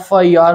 FIR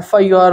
FIR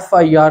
FIR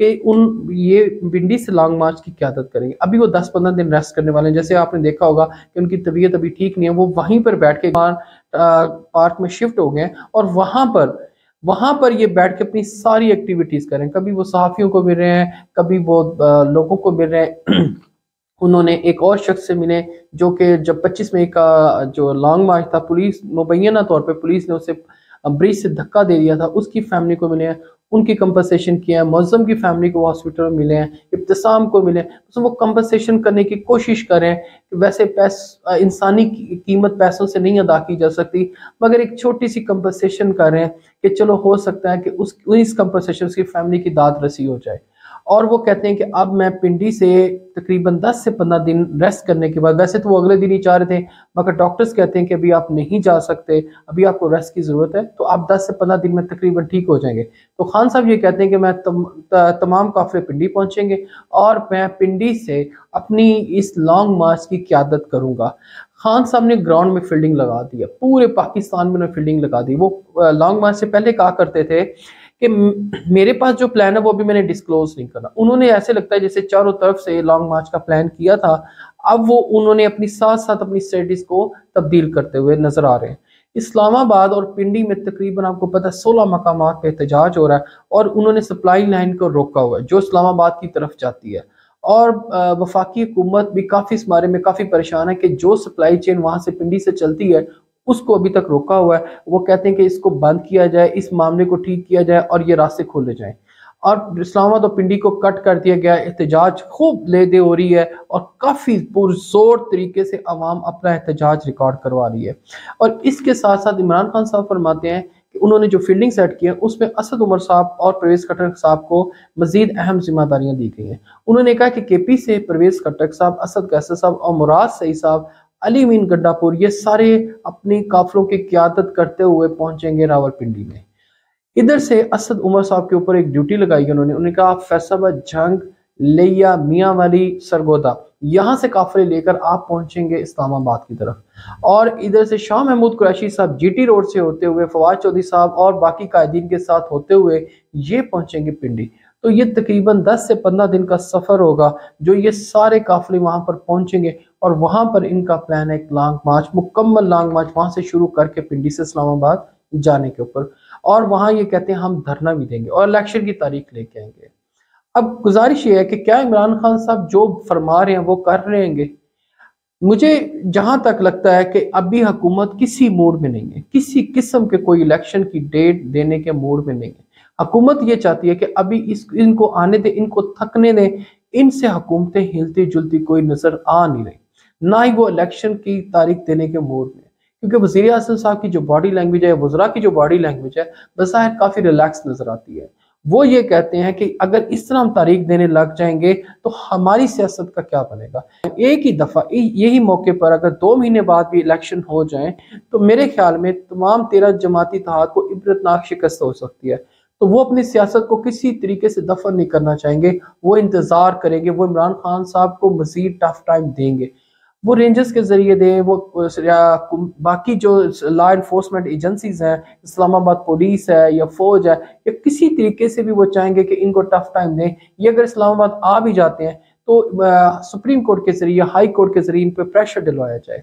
کہ یہ پنڈی سے لانگ مارچ کی قیادت کریں گے۔ ابھی وہ 10-15 دن ریسٹ کرنے والے ہیں، جیسے آپ نے دیکھا ہوگا کہ ان کی طبیعت ابھی ٹھیک نہیں ہے، وہ وہیں پر بیٹھ کے پارک میں شفٹ ہو گئے ہیں اور وہاں پر یہ بیٹھ کے اپنی ساری ایکٹیویٹیز کریں۔ کبھی وہ صحافیوں کو مل رہے ہیں، کبھی وہ لوگوں کو مل رہے ہیں۔ انہوں نے ایک اور شخص سے ملے جو کہ جب 25 مئی کا جو لانگ مارچ تھا، پولیس مبینہ طور پہ پولیس نے اسے برج سے دھکا دے دیا تھا، اس کی فیملی کو ملے ہیں، ان کی کمپنسیشن کیا ہے۔ معظم کی فیملی کو ہاسپٹل میں ملے ہیں، ابتسام کو ملے ہیں، وہ کمپنسیشن کرنے کی کوشش کریں کہ ویسے انسانی قیمت پیسوں سے نہیں ادا کی جا سکتی، مگر ایک چھوٹی سی کمپنسیشن کریں کہ چلو ہو سکتا ہے کہ اس کمپنسیشن کی فیملی کی داد رسی ہو جائے۔ اور وہ کہتے ہیں کہ اب میں پنڈی سے تقریباً 10 سے 15 دن ریسٹ کرنے کے بعد، ویسے تو وہ اگلے دن ہی چاہ رہے تھے مگر ڈاکٹرز کہتے ہیں کہ ابھی آپ نہیں جا سکتے، ابھی آپ کو ریسٹ کی ضرورت ہے، تو آپ 10 سے 15 دن میں تقریباً ٹھیک ہو جائیں گے۔ تو خان صاحب یہ کہتے ہیں کہ میں تمام قافلے پنڈی پہنچیں گے اور میں پنڈی سے اپنی اس لانگ مارچ کی قیادت کروں گا۔ خان صاحب نے گراؤنڈ میں فیلڈنگ لگا دی ہے، پورے پاکستان میں فیلڈنگ لگا دی۔ وہ لانگ مارچ سے پہلے کہا کرتے تھے کہ میرے پاس جو پلان ہے وہ بھی میں نے ڈسکلوز نہیں کرنا۔ انہوں نے ایسے لگتا ہے جیسے چاروں طرف سے لانگ مارچ کا پلان کیا تھا، اب وہ انہوں نے اپنی ساتھ ساتھ اپنی اسٹریٹجیز کو تبدیل کرتے ہوئے نظر آ رہے ہیں۔ اسلام آباد اور پنڈی میں تقریباً آپ کو پتہ 16 مقامات پہ احتجاج ہو رہا ہے اور انہوں نے سپلائی لائن کو روکا ہوا ہے جو اسلام آباد کی طرف جاتی ہے، اور وفاقی حکومت بھی کافی اس بارے میں کافی پریشان ہے کہ جو سپلائی چین وہاں سے پنڈی سے چلتی ہے اس کو ابھی تک روکا ہوا ہے۔ وہ کہتے ہیں کہ اس کو بند کیا جائے، اس معاملے کو ٹھیک کیا جائے اور یہ راستے کھولے جائیں۔ اور اسلام آباد اور پنڈی کو کٹ کر دیا گیا، احتجاج خوب لے دے ہو رہی ہے اور کافی پرزور طریقے سے عوام اپنا احتجاج ریکارڈ کروا رہی ہے۔ اور اس کے ساتھ ساتھ عمران خان صاحب فرماتے ہیں کہ انہوں نے جو فیلڈنگ سیٹ کی ہے اس میں اسد عمر صاحب اور پرویز خٹک صاحب کو مزید اہم ذمہ داریاں دی گئی ہیں۔ انہوں نے کہا کہ کے پی سے پرویز خٹک صاحب، اسد قیصر صاحب اور مراد سعید صاحب، علی امین گڈا پور، یہ سارے اپنی قافلوں کی قیادت کرتے ہوئے پہنچیں گے راولپنڈی میں۔ ادھر سے اسد عمر صاحب کے اوپر ایک ڈیوٹی لگائی ہے، انہوں نے کہا فیصل جنگ، لیا، میاں والی، سرگودا، یہاں سے قافلے لے کر آپ پہنچیں گے اسلام آباد کی طرف، اور ادھر سے شاہ محمود قریشی صاحب جی ٹی روڈ سے ہوتے ہوئے فواد چودھری صاحب اور باقی قائدین کے ساتھ ہوتے ہوئے یہ پہنچیں گے پنڈی۔ تو یہ تقریباً 10 سے 15 دن کا سفر ہوگا جو یہ سارے قافلے وہاں پر پہنچیں گے، اور وہاں پر ان کا پلان ہے ایک لانگ مارچ، مکمل لانگ مارچ وہاں سے شروع کر کے پنڈی سے اسلام آباد جانے کے اوپر، اور وہاں یہ کہتے ہیں ہم دھرنا بھی دیں گے اور الیکشن کی تاریخ لے کے آئیں گے۔ اب گزارش یہ ہے کہ کیا عمران خان صاحب جو فرما رہے ہیں وہ کر رہے ہیں گے؟ مجھے جہاں تک لگتا ہے کہ ابھی حکومت کسی موڈ میں نہیں ہے، کسی قسم کے کوئی الیکشن کی ڈیٹ دینے کے موڈ میں نہیں ہے۔ حکومت یہ چاہتی ہے کہ ابھی ان کو آنے دیں، ان کو تھکنے دیں، ان سے حکومتیں ہلتی جلتی کوئی نظر آ نہیں رہی، نہ ہی وہ الیکشن کی تاریخ دینے کے موڈ میں، کیونکہ وزیر اعظم صاحب کی جو باڈی لینگویج ہے، وزراء کی جو باڈی لینگویج ہے، بظاہر کافی ریلیکس نظر آتی ہے۔ وہ یہ کہتے ہیں کہ اگر اس طرح ہم تاریخ دینے لگ جائیں گے تو ہماری سیاست کا کیا بنے گا۔ ایک ہی دفعہ یہی موقع پر اگر 2 مہینے بعد بھی الیکشن ہو جائیں تو میرے خیال میں تمام 13 جماعتی اتحاد کو عبرتناک شکست ہو سکتی ہے۔ تو وہ اپنی سیاست کو کسی طریقے سے دفن نہیں کرنا چاہیں گے، وہ انتظار کریں گے، وہ عمران خان صاحب کو مزید ٹف ٹائم دیں گے، وہ رینجرز کے ذریعے دیں، وہ باقی جو لا انفورسمنٹ ایجنسیز ہیں، اسلام آباد پولیس ہے یا فوج ہے، یا کسی طریقے سے بھی وہ چاہیں گے کہ ان کو ٹف ٹائم دیں۔ یہ اگر اسلام آباد آ بھی جاتے ہیں تو سپریم کورٹ کے ذریعے، ہائی کورٹ کے ذریعے ان پہ پریشر ڈلوایا جائے،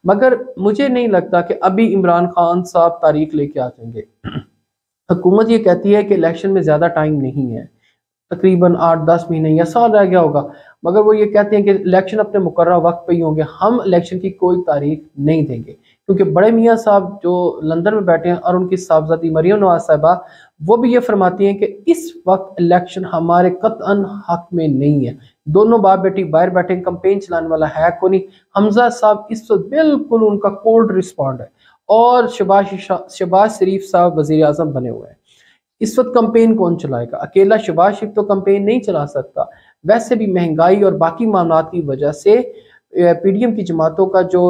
مگر مجھے نہیں لگتا کہ ابھی عمران خان صاحب تاریخ لے کے آ جائیں گے۔ حکومت یہ کہتی ہے کہ الیکشن میں زیادہ ٹائم نہیں ہے، تقریباً 8-10 مہینے یا سال رہ گیا ہوگا، مگر وہ یہ کہتے ہیں کہ الیکشن اپنے مقررہ وقت پہ ہی ہوں گے، ہم الیکشن کی کوئی تاریخ نہیں دیں گے، کیونکہ بڑے میاں صاحب جو لندن میں بیٹھے ہیں اور ان کی صاحبزادی مریم نواز صاحبہ، وہ بھی یہ فرماتی ہیں کہ اس وقت الیکشن ہمارے قطعاً حق میں نہیں ہے۔ دونوں باپ بیٹی باہر بیٹھے، کمپین چلانے والا ہے کوئی نہیں۔ حمزہ صاحب اس وقت بالکل ان کا کولڈ رسپونڈ ہے، اور شہباز شریف صاحب وزیر اعظم بنے ہوئے ہیں۔ اس وقت کمپین کون چلائے گا؟ اکیلا شہباز شریف تو کمپین نہیں چلا سکتا، ویسے بھی مہنگائی اور باقی معاملات کی وجہ سے پی ڈی ایم کی جماعتوں کا جو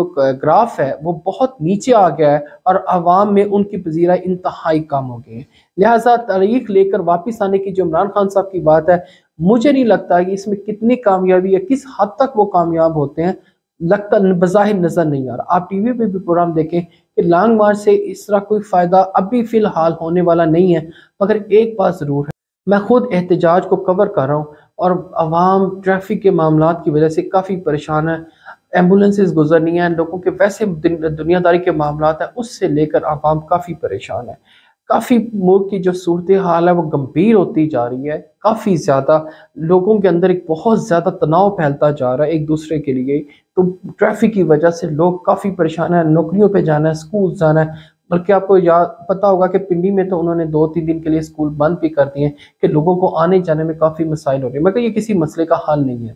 گراف ہے وہ بہت نیچے آ گیا ہے، اور عوام میں ان کی پذیرائی انتہائی کم ہو گئی ہے۔ لہٰذا تاریخ لے کر واپس آنے کی جو عمران خان صاحب کی بات ہے، مجھے نہیں لگتا کہ اس میں کتنی کامیابی ہے، کس حد تک وہ کامیاب ہوتے ہیں، لگتا بظاہر نظر نہیں آ رہا۔ آپ ٹی وی پہ بھی پروگرام دیکھیں کہ لانگ مارچ سے اس طرح کوئی فائدہ ابھی فی الحال ہونے والا نہیں ہے، مگر ایک بات ضرور ہے۔ میں خود احتجاج کو کور کر رہا ہوں اور عوام ٹریفک کے معاملات کی وجہ سے کافی پریشان ہے، ایمبولینسز گزرنی ہیں، لوگوں کے ویسے دنیا داری کے معاملات ہیں، اس سے لے کر عوام کافی پریشان ہے۔ کافی ملک کی جو صورتحال ہے وہ گمبھیر ہوتی جا رہی ہے، کافی زیادہ لوگوں کے اندر ایک بہت زیادہ تناؤ پھیلتا جا رہا ہے ایک دوسرے کے لیے، تو ٹریفک کی وجہ سے لوگ کافی پریشان ہیں، نوکریوں پہ جانا ہے، اسکول جانا ہے، بلکہ آپ کو پتا ہوگا کہ پنڈی میں تو انہوں نے 2-3 دن کے لیے اسکول بند بھی کر دیے ہیں کہ لوگوں کو آنے جانے میں کافی مسائل ہو رہے ہیں، مگر یہ کسی مسئلے کا حل نہیں ہے۔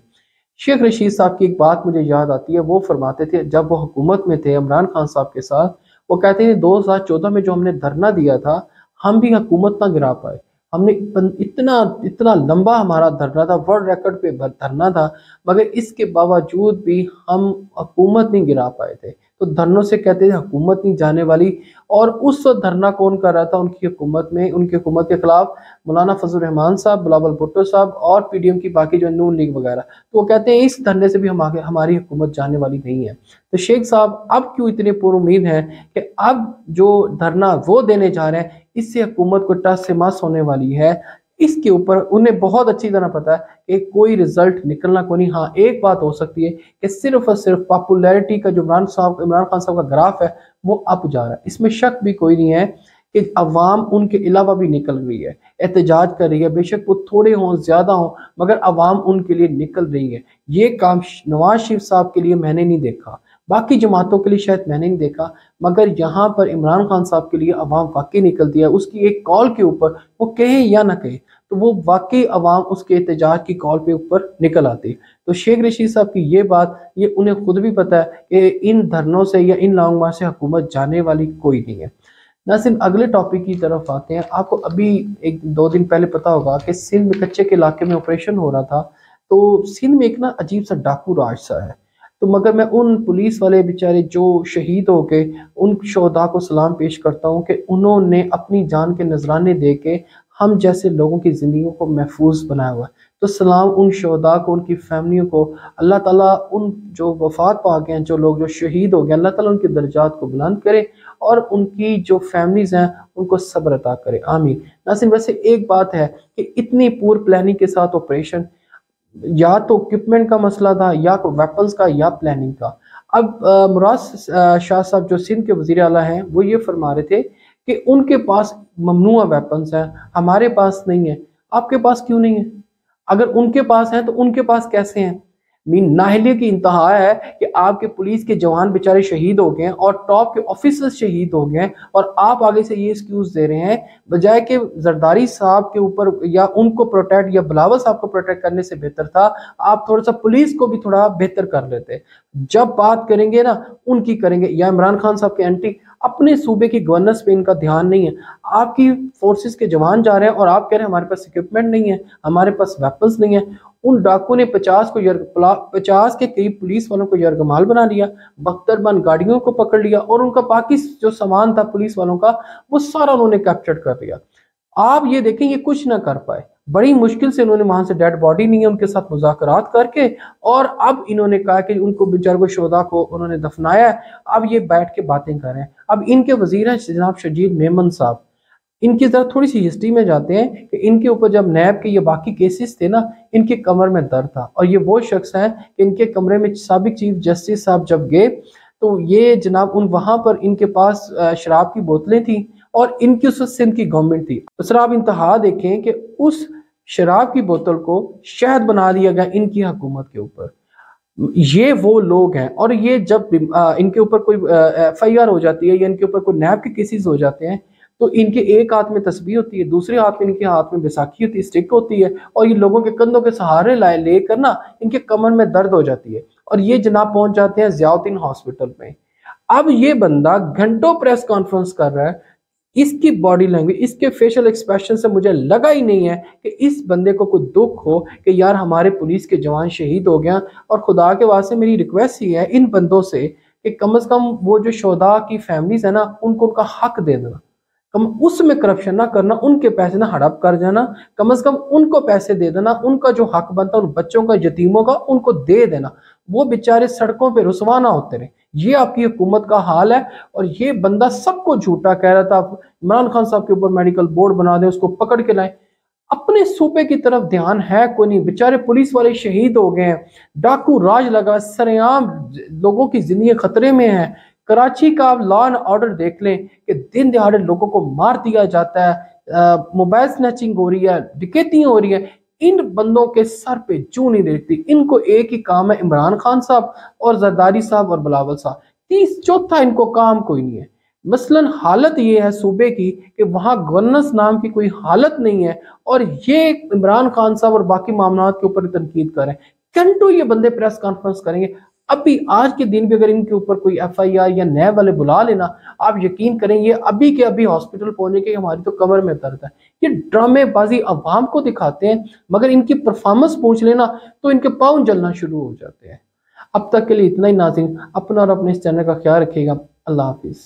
شیخ رشید صاحب کی ایک بات مجھے یاد آتی ہے، وہ فرماتے تھے جب وہ حکومت میں تھے عمران خان صاحب کے ساتھ، وہ کہتے ہیں 2014 میں جو ہم نے دھرنا دیا تھا، ہم بھی حکومت نہ گرا پائے، ہم نے اتنا اتنا لمبا ہمارا دھرنا تھا، ورلڈ ریکارڈ پہ دھرنا تھا، مگر اس کے باوجود بھی ہم حکومت نہیں گرا پائے تھے۔ تو دھرنوں سے کہتے تھے حکومت نہیں جانے والی، اور اس وقت دھرنا کون کر رہا تھا ان کی حکومت میں، ان کی حکومت کے خلاف مولانا فضل الرحمان صاحب، بلاول بھٹو صاحب اور پی ڈی ایم کی باقی جو نون لیگ وغیرہ، تو وہ کہتے ہیں اس دھرنے سے بھی ہماری حکومت جانے والی نہیں ہے۔ تو شیخ صاحب اب کیوں اتنے پر امید ہیں کہ اب جو دھرنا وہ دینے جا رہے ہیں اس سے حکومت کو ٹس سے مس ہونے والی ہے؟ اس کے اوپر انہیں بہت اچھی طرح پتا ہے کہ کوئی رزلٹ نکلنا کو نہیں۔ ہاں ایک بات ہو سکتی ہے کہ صرف اور صرف پاپولیرٹی کا جو عمران خان صاحب کا گراف ہے وہ اپ جا رہا ہے، اس میں شک بھی کوئی نہیں ہے کہ عوام ان کے علاوہ بھی نکل رہی ہے، احتجاج کر رہی ہے، بے شک وہ تھوڑے ہوں زیادہ ہوں مگر عوام ان کے لیے نکل رہی ہے۔ یہ کام نواز شریف صاحب کے لیے میں نے نہیں دیکھا، باقی جماعتوں کے لیے شاید میں نے نہیں دیکھا، مگر یہاں پر عمران خان صاحب کے لیے عوام واقعی نکلتی ہے، اس کی ایک کال کے اوپر وہ کہیں یا نہ کہیں تو وہ واقعی عوام اس کے احتجاج کی کال پہ اوپر نکل آتی۔ تو شیخ رشید صاحب کی یہ بات، یہ انہیں خود بھی پتا ہے کہ ان دھرنوں سے یا ان لانگ مارچ سے حکومت جانے والی کوئی نہیں ہے۔ ناظرین اگلے ٹاپک کی طرف آتے ہیں۔ آپ کو ابھی 1-2 دن پہلے پتا ہوگا کہ سندھ میں کچے کے علاقے میں آپریشن ہو رہا تھا، تو سندھ میں ایک نا عجیب سا ڈاکو راج سا ہے، تو مگر میں ان پولیس والے بیچارے جو شہید ہو گئے ان شہداء کو سلام پیش کرتا ہوں کہ انہوں نے اپنی جان کے نذرانے دے کے ہم جیسے لوگوں کی زندگیوں کو محفوظ بنایا ہوا ہے۔ تو سلام ان شہداء کو، ان کی فیملیوں کو، اللہ تعالیٰ ان جو وفات پا گئے ہیں، جو لوگ جو شہید ہو گئے، اللہ تعالیٰ ان کے درجات کو بلند کرے اور ان کی جو فیملیز ہیں ان کو صبر عطا کرے، آمین۔ ناظرین ویسے ایک بات ہے کہ اتنی پور پلاننگ کے ساتھ آپریشن، یا تو اکوپمنٹ کا مسئلہ تھا یا ویپنز کا یا پلاننگ کا۔ اب مراد شاہ صاحب جو سندھ کے وزیر اعلیٰ ہیں وہ یہ فرما رہے تھے کہ ان کے پاس ممنوع ویپنز ہیں، ہمارے پاس نہیں ہے۔ آپ کے پاس کیوں نہیں ہے؟ اگر ان کے پاس ہیں تو ان کے پاس کیسے ہیں؟ نااہلی کی انتہا ہے کہ آپ کے پولیس کے جوان بیچارے شہید ہو گئے ہیں اور ٹاپ کے آفیسرز شہید ہو گئے ہیں، اور آپ آگے سے یہ ایکسکیوز دے رہے ہیں، بجائے کہ زرداری صاحب کے اوپر یا ان کو پروٹیکٹ یا بلاول صاحب کو پروٹیکٹ کرنے سے بہتر تھا آپ تھوڑا سا پولیس کو بھی تھوڑا بہتر کر لیتے۔ جب بات کریں گے نا ان کی کریں گے، یا عمران خان صاحب کے اینٹی اپنے صوبے کی گورننس پہ ان کا دھیان نہیں ہے۔ آپ کی فورسز کے جوان جا رہے ہیں اور آپ کہہ رہے ہیں ہمارے پاس اکوپمنٹ نہیں ہے، ہمارے پاس ویپنز نہیں ہے۔ ان ڈاکو نے 50 کے قریب پولیس والوں کو یرغمال بنا لیا، بختر بند گاڑیوں کو پکڑ لیا اور ان کا باقی جو سامان تھا پولیس والوں کا وہ سارا انہوں نے کیپچر کر لیا۔ آپ یہ دیکھیں یہ کچھ نہ کر پائے، بڑی مشکل سے انہوں نے وہاں سے ڈیڈ باڈی نہیں ہے ان کے ساتھ مذاکرات کر کے، اور اب انہوں نے کہا کہ ان کو بیچارے کو شہداء کو انہوں نے دفنایا ہے، اب یہ بیٹھ کے باتیں کر رہے ہیں۔ اب ان کے وزیر ہیں جناب شرجیل میمن صاحب، ان کی ذرا تھوڑی سی ہسٹری میں جاتے ہیں کہ ان کے اوپر جب نیب کے یہ باقی کیسز تھے نا، ان کے کمر میں درد تھا، اور یہ وہ شخص ہیں کہ ان کے کمرے میں سابق چیف جسٹس صاحب جب گئے تو یہ جناب وہاں پر ان کے پاس شراب کی بوتلیں تھیں اور ان کی اس وقت سندھ کی گورنمنٹ تھی، اس طرح آپ انتہا دیکھیں کہ اس شراب کی بوتل کو شہد بنا دیا گیا ان کی حکومت کے اوپر۔ یہ وہ لوگ ہیں، اور یہ جب ان کے اوپر کوئی ایف آئی آر ہو جاتی ہے یا ان کے اوپر کوئی نیب کے کیسز ہو جاتے ہیں تو ان کے ایک ہاتھ میں تسبیح ہوتی ہے، دوسرے ہاتھ میں ان کے ہاتھ میں بیساکھی ہوتی ہے، اسٹک ہوتی ہے، اور یہ لوگوں کے کندھوں کے سہارے لے کر نا ان کے کمر میں درد ہو جاتی ہے، اور یہ جناب پہنچ جاتے ہیں ضیاء الدین ہاسپٹل میں۔ اب یہ بندہ گھنٹوں پریس کانفرنس کر رہا ہے، اس کی باڈی لینگویج، اس کے فیشل ایکسپریشن سے مجھے لگا ہی نہیں ہے کہ اس بندے کو کوئی دکھ ہو کہ یار ہمارے پولیس کے جوان شہید ہو گیا۔ اور خدا کے واسطے میری ریکویسٹ ہی ہے ان بندوں سے کہ کم از کم وہ جو شہداء کی فیملیز ہیں نا ان کو ان کا حق دے دینا، اس میں کرپشن نہ کرنا، ان کے پیسے نہ ہڑپ کر جانا، کم از کم ان کو پیسے دے دینا، ان کا جو حق بنتا ان بچوں کا، یتیموں کا، ان کو دے دینا، وہ بیچارے سڑکوں پہ رسوا نہ ہوتے رہے۔ یہ آپ کی حکومت کا حال ہے، اور یہ بندہ سب کو جھوٹا کہہ رہا تھا۔ عمران خان صاحب کے اوپر میڈیکل بورڈ بنا دیں، اس کو پکڑ کے لائیں۔ اپنے صوبے کی طرف دھیان ہے کوئی نہیں، بیچارے پولیس والے شہید ہو گئے ہیں، ڈاکو راج لگا، سرعام لوگوں کی زندگی خطرے میں ہے۔ کراچی کا آپ لا اینڈ آرڈر دیکھ لیں کہ دن دہاڑے لوگوں کو مار دیا جاتا ہے، موبائل سنیچنگ ہو رہی ہے، ڈکیتیاں ہو رہی ہیں۔ ان بندوں کے سر پہ جو نہیں رہتی، ان کو ایک ہی کام ہے، عمران خان صاحب اور زرداری صاحب اور بلاول صاحب، چوتھا ان کو کام کوئی نہیں ہے۔ مثلاً حالت یہ ہے صوبے کی کہ وہاں گورننس نام کی کوئی حالت نہیں ہے، اور یہ عمران خان صاحب اور باقی معاملات کے اوپر تنقید کر رہے ہیں۔ گھنٹوں یہ بندے پریس کانفرنس کریں گے، ابھی آج کے دن بھی اگر ان کے اوپر کوئی ایف آئی آر یا نیب والے بلا لینا، آپ یقین کریں یہ ابھی کے ابھی ہاسپٹل پہنچے کہ ہماری تو کمر میں درد ہے۔ یہ ڈرامے بازی عوام کو دکھاتے ہیں، مگر ان کی پرفارمنس پوچھ لینا تو ان کے پاؤں جلنا شروع ہو جاتے ہیں۔ اب تک کے لیے اتنا ہی ناظرین، اپنا اور اپنے اس چینل کا خیال رکھیے گا۔ اللہ حافظ۔